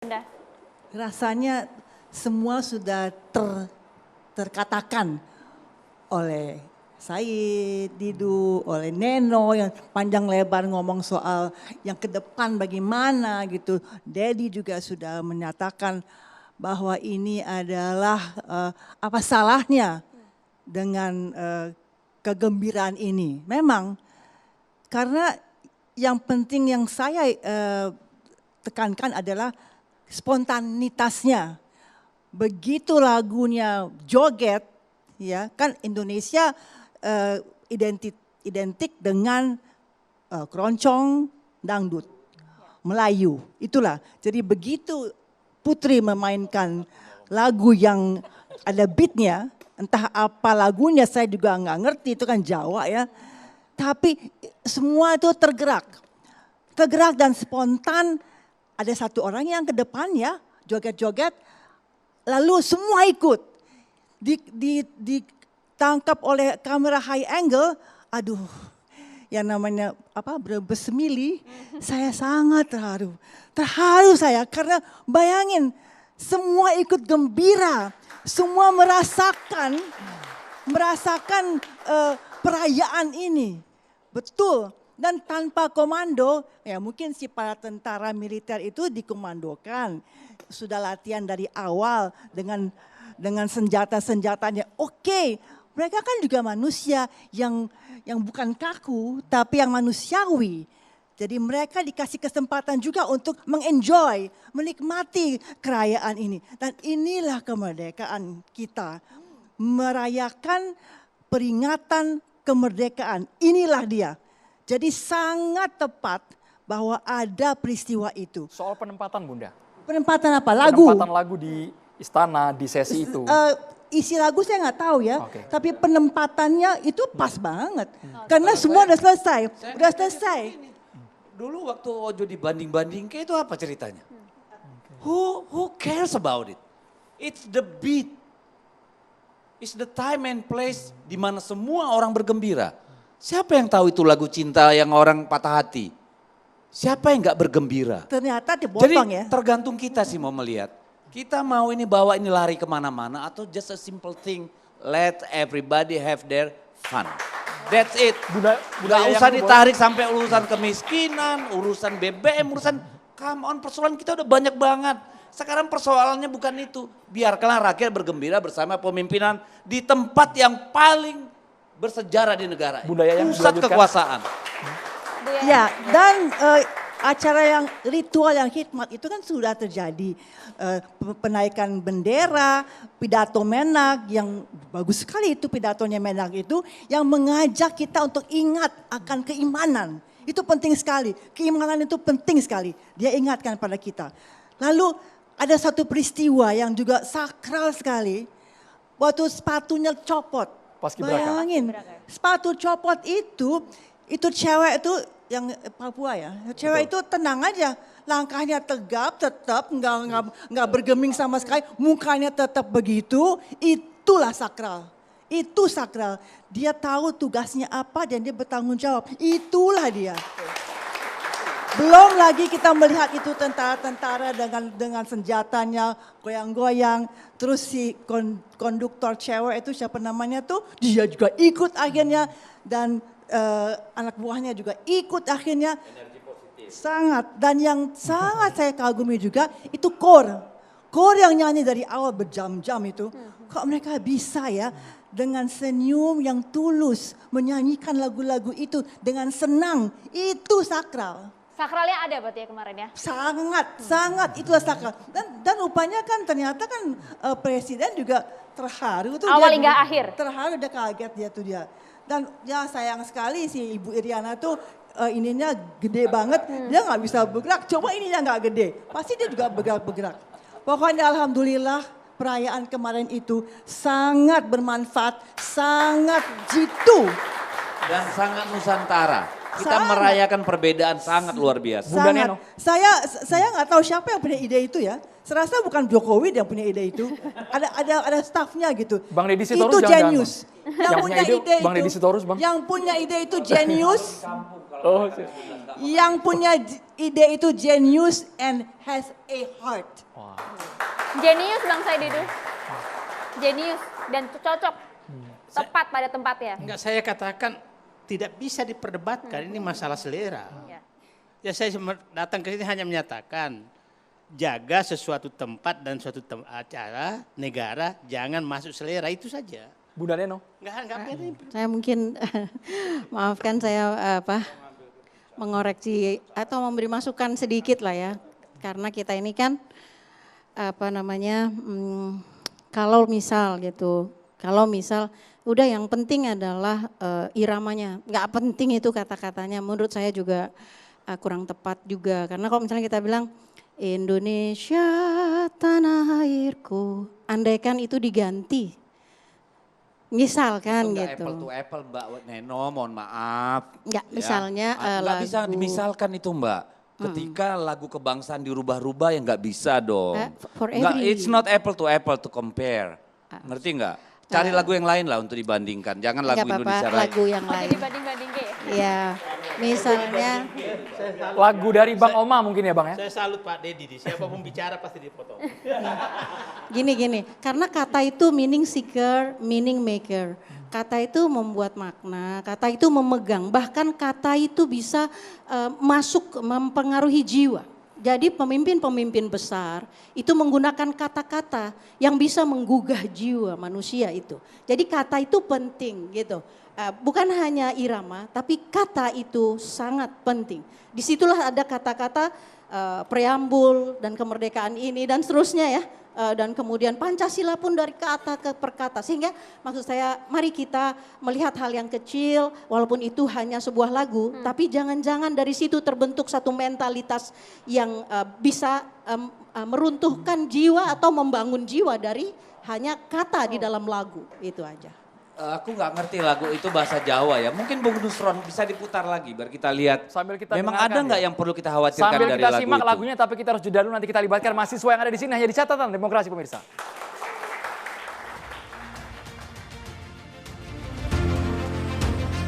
Bunda. Rasanya semua sudah terkatakan oleh Said, Didu, oleh Neno yang panjang lebar ngomong soal yang ke depan bagaimana gitu. Dedi juga sudah menyatakan bahwa ini adalah apa salahnya dengan kegembiraan ini. Memang karena yang penting yang saya tekankan adalah spontanitasnya. Begitu lagunya joget, ya kan Indonesia identik dengan keroncong, dangdut, Melayu. Itulah. Jadi begitu Putri memainkan lagu yang ada beatnya, entah apa lagunya saya juga nggak ngerti, itu kan Jawa ya. Tapi semua itu tergerak dan spontan. Ada satu orang yang ke depan ya, joget-joget, lalu semua ikut. Ditangkap oleh kamera high angle, aduh, yang namanya apa Brebes Semili, saya sangat terharu. Terharu saya karena bayangin semua ikut gembira, semua merasakan perayaan ini. Betul. Dan tanpa komando, ya mungkin si para tentara militer itu dikomandokan. Sudah latihan dari awal dengan senjata-senjatanya. Oke, mereka kan juga manusia yang bukan kaku, tapi yang manusiawi. Jadi mereka dikasih kesempatan juga untuk mengenjoy, menikmati kerajaan ini. Dan inilah kemerdekaan kita. Merayakan peringatan kemerdekaan, inilah dia. Jadi sangat tepat bahwa ada peristiwa itu. Soal penempatan Bunda. Penempatan apa? Lagu? Penempatan lagu di istana, di sesi itu. Isi lagu saya nggak tahu ya. Okay. Tapi penempatannya itu pas banget. Karena semua udah selesai. Udah selesai. Dulu waktu Ojo dibanding-banding itu apa ceritanya? Who cares about it? It's the beat. It's the time and place di mana semua orang bergembira. Siapa yang tahu itu lagu cinta yang orang patah hati? Siapa yang gak bergembira? Ternyata dipotong ya. Jadi tergantung kita sih mau melihat. Kita mau ini bawa ini lari kemana-mana atau just a simple thing. Let everybody have their fun. That's it. Gak usah ditarik sampai urusan kemiskinan, urusan BBM, urusan come on persoalan kita udah banyak banget. Sekarang persoalannya bukan itu. Biarkanlah rakyat bergembira bersama pemimpinan di tempat yang paling bersejarah di negara. Budaya yang pusat kekuasaan. Ya, dan acara yang ritual yang hikmat itu kan sudah terjadi. Penaikan bendera, pidato Menak yang bagus sekali itu pidatonya Menak itu yang mengajak kita untuk ingat akan keimanan. Itu penting sekali. Keimanan itu penting sekali. Dia ingatkan pada kita. Lalu ada satu peristiwa yang juga sakral sekali. Waktu sepatunya copot. Bayangin, sepatu copot itu cewek itu yang Papua ya. Cewek itu tenang aja, langkahnya tegap, tetap nggak bergeming sama sekali, mukanya tetap begitu. Itulah sakral. Itu sakral. Dia tahu tugasnya apa dan dia bertanggung jawab. Itulah dia. Belum lagi kita melihat itu tentara-tentara dengan senjatanya goyang-goyang. Terus si konduktor cewek itu siapa namanya tuh, dia juga ikut akhirnya. Dan anak buahnya juga ikut akhirnya. Energi positif. Sangat, dan yang sangat saya kagumi juga itu kor. Kor yang nyanyi dari awal berjam-jam itu. Kok mereka bisa ya dengan senyum yang tulus menyanyikan lagu-lagu itu dengan senang. Itu sakral. Sakralnya ada berarti ya kemarin ya? Sangat itulah sakral. Dan rupanya kan ternyata kan presiden juga terharu tuh. Awal hingga akhir. Terharu, udah kaget dia tuh dia. Dan ya sayang sekali si Ibu Iriana tuh ininya gede banget. Dia gak bisa bergerak, coba ininya gak gede. Pasti dia juga bergerak-bergerak. Pokoknya alhamdulillah perayaan kemarin itu sangat bermanfaat, sangat jitu. Dan sangat Nusantara. Kita merayakan perbedaan sangat luar biasa. Sangat. Saya nggak tahu siapa yang punya ide itu ya. Serasa bukan Jokowi yang punya ide itu. Ada stafnya gitu. Bang Deddy Sitorus itu genius. Yang punya ide Bang Deddy Sitorus, Bang. Yang punya ide itu genius. Oh, siap. Yang punya ide itu genius and has a heart. Wah. Jenius Bang Said itu. Jenius dan cocok. Tepat pada tempatnya. Enggak, saya katakan tidak bisa diperdebatkan, ini masalah selera. Ya. Ya saya datang ke sini hanya menyatakan jaga sesuatu tempat dan suatu acara negara jangan masuk selera, itu saja. Bunda Neno. Enggak penting. Saya mungkin maafkan saya mengoreksi atau memberi masukan sedikit lah ya. Karena kita ini kan kalau misal udah yang penting adalah iramanya. Nggak penting itu kata-katanya, menurut saya juga kurang tepat juga. Karena kalau misalnya kita bilang Indonesia tanah airku, andaikan itu diganti. Misalkan Itu gitu. apple to apple Mbak Neno, mohon maaf. Enggak, misalnya Nggak bisa lagu- dimisalkan itu Mbak. Ketika lagu kebangsaan dirubah-rubah ya nggak bisa dong. For Nggak, every- it's not apple to compare. Ngerti nggak? Cari lagu yang lain lah untuk dibandingkan. Jangan lagu Enggak Indonesia apa-apa, Raya. lagu yang Oh, lain. jadi banding-banding ya. Ya, misalnya Lagu dari Bang Oma mungkin ya Bang ya? Saya salut Pak Dedi, siapapun bicara pasti dipotong. gini, karena kata itu meaning seeker, meaning maker. Kata itu membuat makna, kata itu memegang, bahkan kata itu bisa masuk mempengaruhi jiwa. Jadi pemimpin-pemimpin besar itu menggunakan kata-kata yang bisa menggugah jiwa manusia itu. Jadi kata itu penting gitu. Bukan hanya irama, tapi kata itu sangat penting. Disitulah ada kata-kata preambul dan kemerdekaan ini dan seterusnya ya. Dan kemudian Pancasila pun dari kata ke perkata. Sehingga maksud saya mari kita melihat hal yang kecil walaupun itu hanya sebuah lagu. Tapi jangan-jangan dari situ terbentuk satu mentalitas yang bisa meruntuhkan jiwa atau membangun jiwa dari hanya kata di dalam lagu. Itu aja. Aku nggak ngerti lagu itu bahasa Jawa ya. Mungkin Bung Nusron bisa diputar lagi biar kita lihat. Sambil kita Memang dengarkan ada nggak ya. yang perlu kita khawatirkan Sambil dari kita lagu simak itu? lagunya tapi kita harus jeda dulu, nanti kita libatkan mahasiswa yang ada di sini hanya di catatan demokrasi pemirsa.